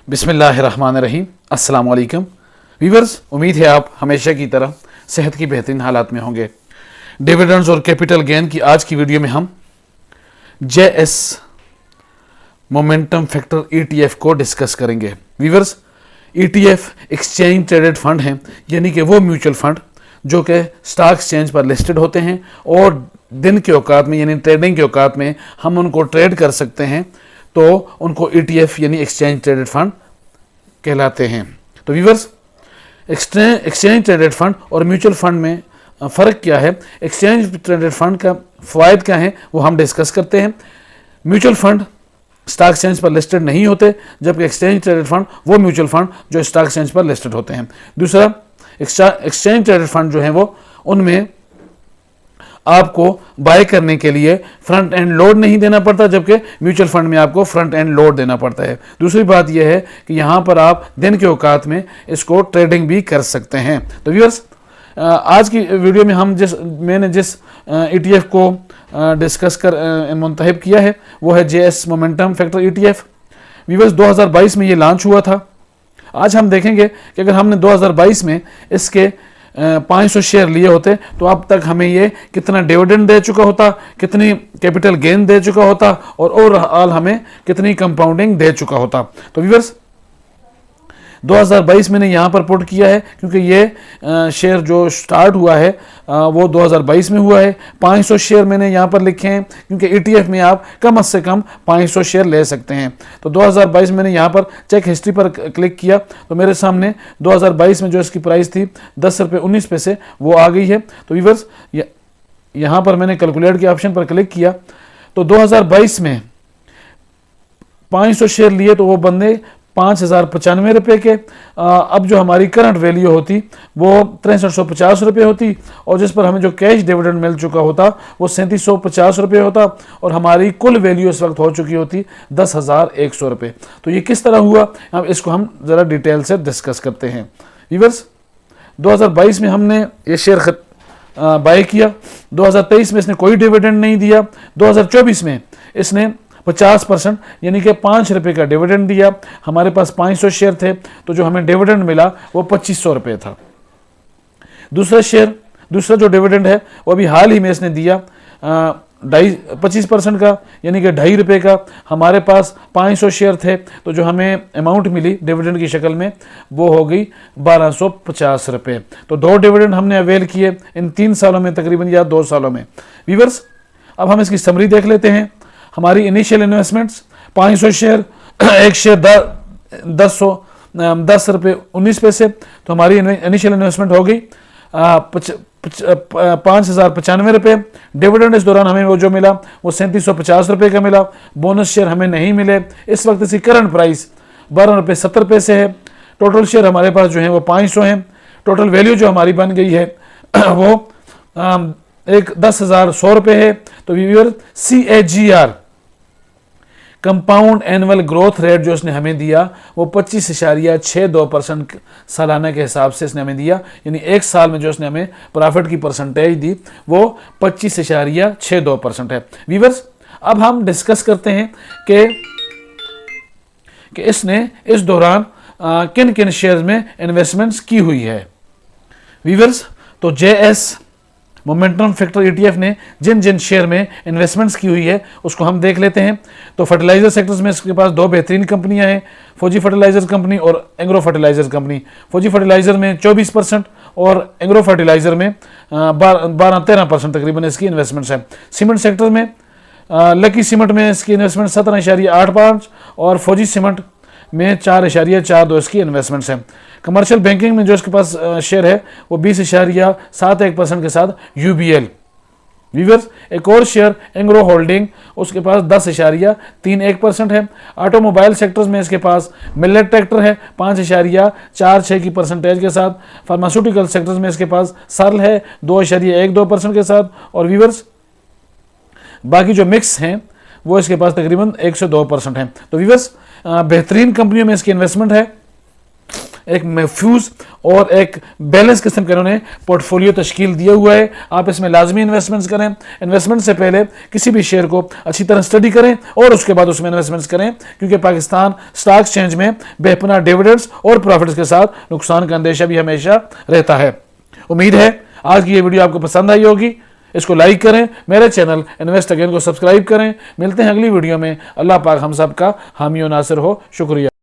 बिस्मिल्लाहिर्रहमानिर्रहीम। अस्सलाम वालेकुम व्यूअर्स, उम्मीद है आप हमेशा की तरह सेहत की बेहतरीन हालात में होंगे। डिविडेंड्स और कैपिटल गेन की आज की वीडियो में हम JS मोमेंटम फैक्टर ETF को डिस्कस करेंगे। Viewers, ETF exchange traded fund हैं, यानी कि वो म्यूचुअल फंड जो कि स्टॉक एक्सचेंज पर लिस्टेड होते हैं और दिन के औकात में यानी ट्रेडिंग के औकात में हम उनको ट्रेड कर सकते हैं, तो उनको ETF यानी एक्सचेंज ट्रेडेड फंड कहलाते हैं। तो व्यूअर्स, एक्सचेंज ट्रेडेड फंड और म्यूचुअल फंड में फ़र्क क्या है, एक्सचेंज ट्रेडेड फंड का फ़वाइद क्या है, वो हम डिस्कस करते हैं। म्यूचुअल फंड स्टॉक एक्सचेंज पर लिस्टेड नहीं होते, जबकि एक्सचेंज ट्रेडेड फंड वो म्यूचुअल फंड जो स्टॉक एक्सचेंज पर लिस्टेड होते हैं। दूसरा, एक्सचेंज ट्रेडेड फंड जो हैं वो उनमें आपको बाय करने के लिए फ्रंट एंड लोड नहीं देना पड़ता, जबकि म्यूचुअल फंड में आपको फ्रंट एंड लोड देना पड़ता है। दूसरी बात यह है कि यहाँ पर आप दिन के औकात में इसको ट्रेडिंग भी कर सकते हैं। तो व्यूअर्स, आज की वीडियो में मैंने जिस ETF को डिस्कस कर मुंतखब किया है वो है JS momentum factor ETF। Viewers, 2022 में ये लॉन्च हुआ था। आज हम देखेंगे कि अगर हमने 2022 में इसके 500 शेयर लिए होते तो अब तक हमें ये कितना डिविडेंड दे चुका होता, कितनी कैपिटल गेन दे चुका होता और ओवरऑल हमें कितनी कंपाउंडिंग दे चुका होता। तो व्यूअर्स, 2022 मैंने यहाँ पर पुट किया है क्योंकि ये शेयर जो स्टार्ट हुआ है वो 2022 में हुआ है। 500 शेयर मैंने यहाँ पर लिखे हैं क्योंकि ETF में आप कम से कम 500 शेयर ले सकते हैं। तो 2022 मैंने यहाँ पर चेक हिस्ट्री पर क्लिक किया तो मेरे सामने 2022 में जो इसकी प्राइस थी 10 रुपये 19 पैसे वो आ गई है। तो व्यूअर्स, यहाँ पर मैंने कैलकुलेट के ऑप्शन पर क्लिक किया तो 2022 में 500 शेयर लिए तो वो बंदे 5,095 रुपये के। अब जो हमारी करंट वैल्यू होती वो 6350 रुपये होती और जिस पर हमें जो कैश डिविडेंड मिल चुका होता वो 3750 रुपये होता और हमारी कुल वैल्यू इस वक्त हो चुकी होती 10,100 रुपये। तो ये किस तरह हुआ, अब इसको हम ज़रा डिटेल से डिस्कस करते हैं। व्यूअर्स, 2022 में हमने ये शेयर बाय किया, 2023 में इसने कोई डिविडेंड नहीं दिया, 2024 में इसने 50% यानी कि 5 रुपये का डिविडेंड दिया। हमारे पास 500 शेयर थे तो जो हमें डिविडेंड मिला वो 2500 रुपये था। दूसरा जो डिविडेंड है वो अभी हाल ही में इसने दिया 25% का यानी कि 2.5 रुपये का। हमारे पास 500 शेयर थे तो जो हमें अमाउंट मिली डिविडेंड की शक्ल में वो हो गई 1250 रुपये। तो 2 डिविडेंड हमने अवेल किए इन 3 सालों में तकरीबन या 2 सालों में। व्यूअर्स, अब हम इसकी समरी देख लेते हैं। हमारी इनिशियल इन्वेस्टमेंट्स 500 शेयर, एक शेयर 10 रुपये 19 पैसे, तो हमारी इनिशियल इन्वेस्टमेंट हो गई 5,095 रुपये। डिविडेंड इस दौरान हमें वो जो मिला वो 3750 रुपये का मिला। बोनस शेयर हमें नहीं मिले। इस वक्त इसकी करंट प्राइस 12 रुपये 70 पैसे है। टोटल शेयर हमारे पास जो है वो 500 हैं। टोटल वैल्यू जो हमारी बन गई है वो 10,100 रुपये है। तो viewer, CAGR compound annual growth rate जो इसने हमें दिया वो 25.62% सालाना के हिसाब से इसने हमें दिया, यानी एक साल में जो इसने हमें प्रॉफिट की परसेंटेज दी वो 25.62% है। व्यूअर्स, अब हम डिस्कस करते हैं कि इसने इस दौरान किन किन शेयर्स में इन्वेस्टमेंट्स की हुई है। व्यूअर्स, तो JS मोमेंटम फैक्टर ETF ने जिन जिन शेयर में इन्वेस्टमेंट्स की हुई है उसको हम देख लेते हैं। तो फर्टिलाइजर सेक्टर्स में इसके पास 2 बेहतरीन कंपनियां हैं, फौजी फर्टिलाइजर कंपनी और एग्रो फर्टिलाइजर कंपनी। फौजी फर्टिलाइजर में 24% और एग्रो फर्टिलाइजर में 12-13% तकरीबन इसकी इन्वेस्टमेंट्स हैं। सीमेंट सेक्टर में लकी सीमेंट में इसकी इन्वेस्टमेंट 17.85 और फौजी सीमेंट में 4.42 इसकी इन्वेस्टमेंट्स हैं। कमर्शियल बैंकिंग में जो इसके पास शेयर है वो 20.71% के साथ UBL। व्यूअर्स, एक और शेयर एंग्रो होल्डिंग उसके पास 10.31% है। ऑटोमोबाइल सेक्टर्स में इसके पास मिलेट ट्रैक्टर है 5.46 की परसेंटेज के साथ। फार्मास्यूटिकल सेक्टर्स में इसके पास सर्ल है 2.12% के साथ। और व्यूअर्स, बाकी जो मिक्स हैं वो इसके पास तकरीबन 102% है। तो व्यूअर्स, बेहतरीन कंपनियों में इसकी इन्वेस्टमेंट है। एक महफूज और एक बैलेंस किस्म का इन्होंने पोर्टफोलियो तश्कील दिया हुआ है। आप इसमें लाजमी इन्वेस्टमेंट्स करें। इन्वेस्टमेंट से पहले किसी भी शेयर को अच्छी तरह स्टडी करें और उसके बाद उसमें इन्वेस्टमेंट्स करें, क्योंकि पाकिस्तान स्टॉक एक्सचेंज में बेपनाह डिविडेंड्स और प्रॉफिट्स के साथ नुकसान का अंदेशा भी हमेशा रहता है। उम्मीद है आज की ये वीडियो आपको पसंद आई होगी। इसको लाइक करें, मेरे चैनल इन्वेस्ट अगेन को सब्सक्राइब करें। मिलते हैं अगली वीडियो में। अल्लाह पाक हम सब का हामी और नासिर हो। शुक्रिया।